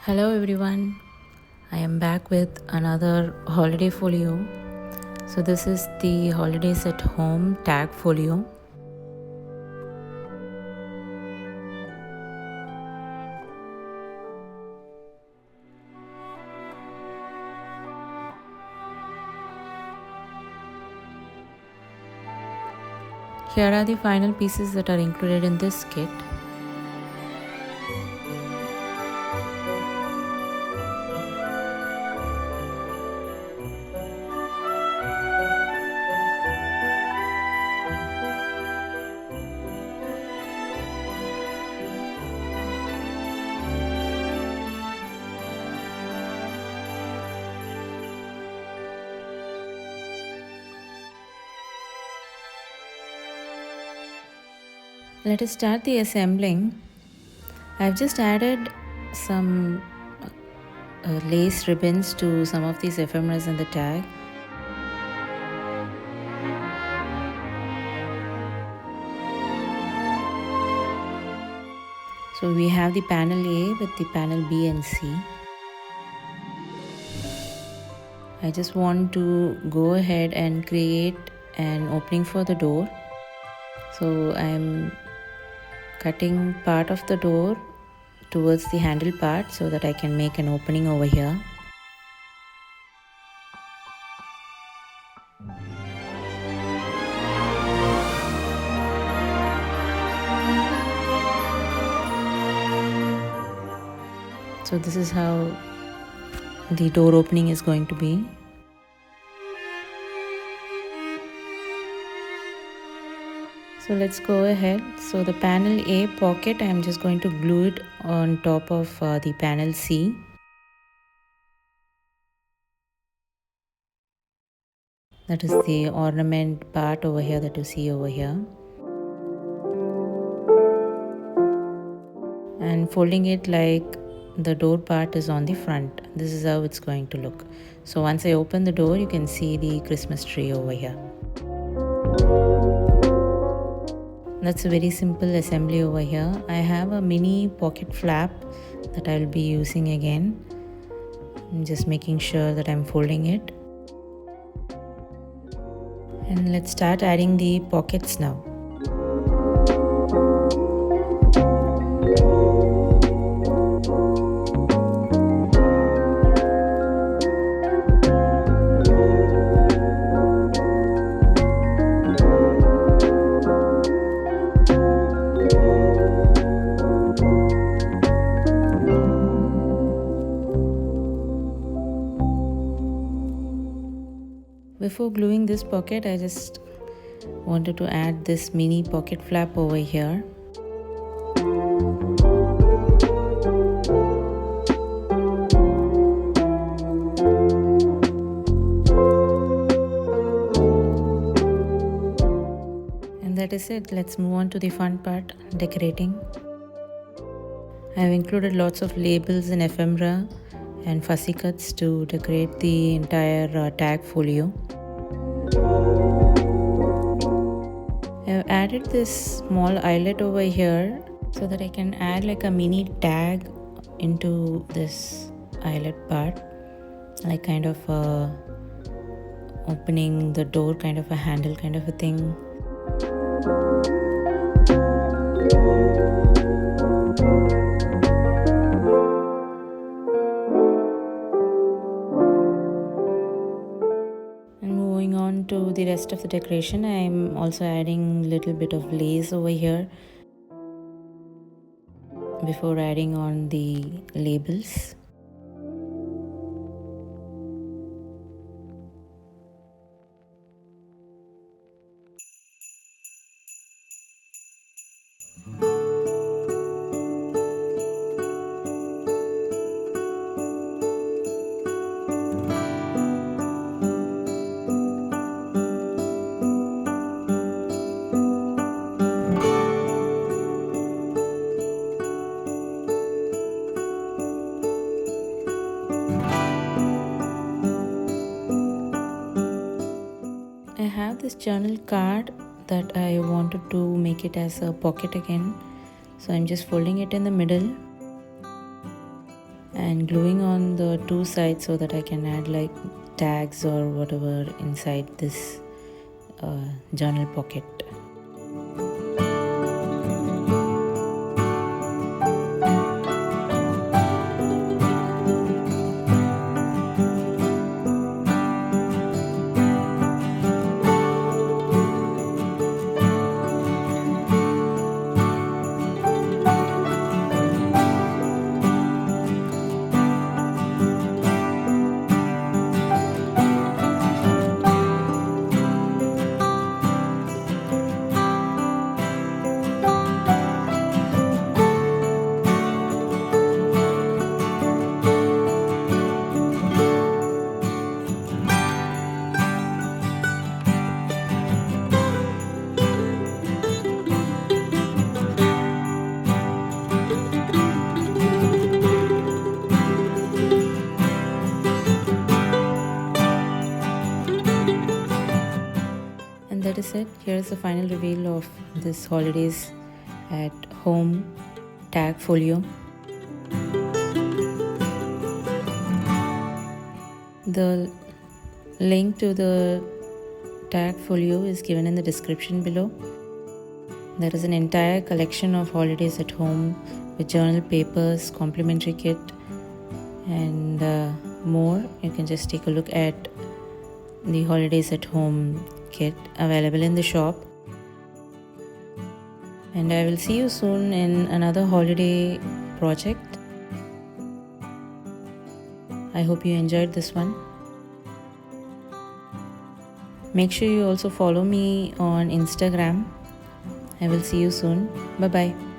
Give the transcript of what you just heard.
Hello everyone, I am back with another holiday folio. So, this is the holidays at home tag folio. Here are the final pieces that are included in this kit. Let us start the assembling. I've just added some lace ribbons to some of these ephemeras in the tag. So we have the panel A with the panel B and C. I just want to go ahead and create an opening for the door. So I'm cutting part of the door towards the handle part so that I can make an opening over here. So this is how the door opening is going to be. So let's go ahead. So the panel A pocket, I'm just going to glue it on top of the panel C. That is the ornament part over here that you see over here. And folding it like the door part is on the front. This is how it's going to look. So once I open the door, you can see the Christmas tree over here. That's a very simple assembly over here. I have a mini pocket flap that I'll be using again. I'm just making sure that I'm folding it. And let's start adding the pockets now. Before gluing this pocket, I just wanted to add this mini pocket flap over here. And that is it. Let's move on to the fun part, decorating. I have included lots of labels and ephemera and fussy cuts to decorate the entire tag folio. I've added this small eyelet over here so that I can add like a mini tag into this eyelet part, like kind of opening the door, kind of a handle kind of a thing. To the rest of the decoration, I'm also adding a little bit of lace over here before adding on the labels. I have this journal card that I wanted to make it as a pocket again. So I'm just folding it in the middle and gluing on the two sides so that I can add like tags or whatever inside this journal pocket. And that is it. Here's the final reveal of this holidays at home tag folio. The link to the tag folio is given in the description below. There is an entire collection of holidays at home with journal papers, complimentary kit, and more. You can just take a look at the holidays at home kit available in the shop. And I will see you soon in another holiday project. I hope you enjoyed this one. Make sure you also follow me on Instagram. I will see you soon. Bye bye.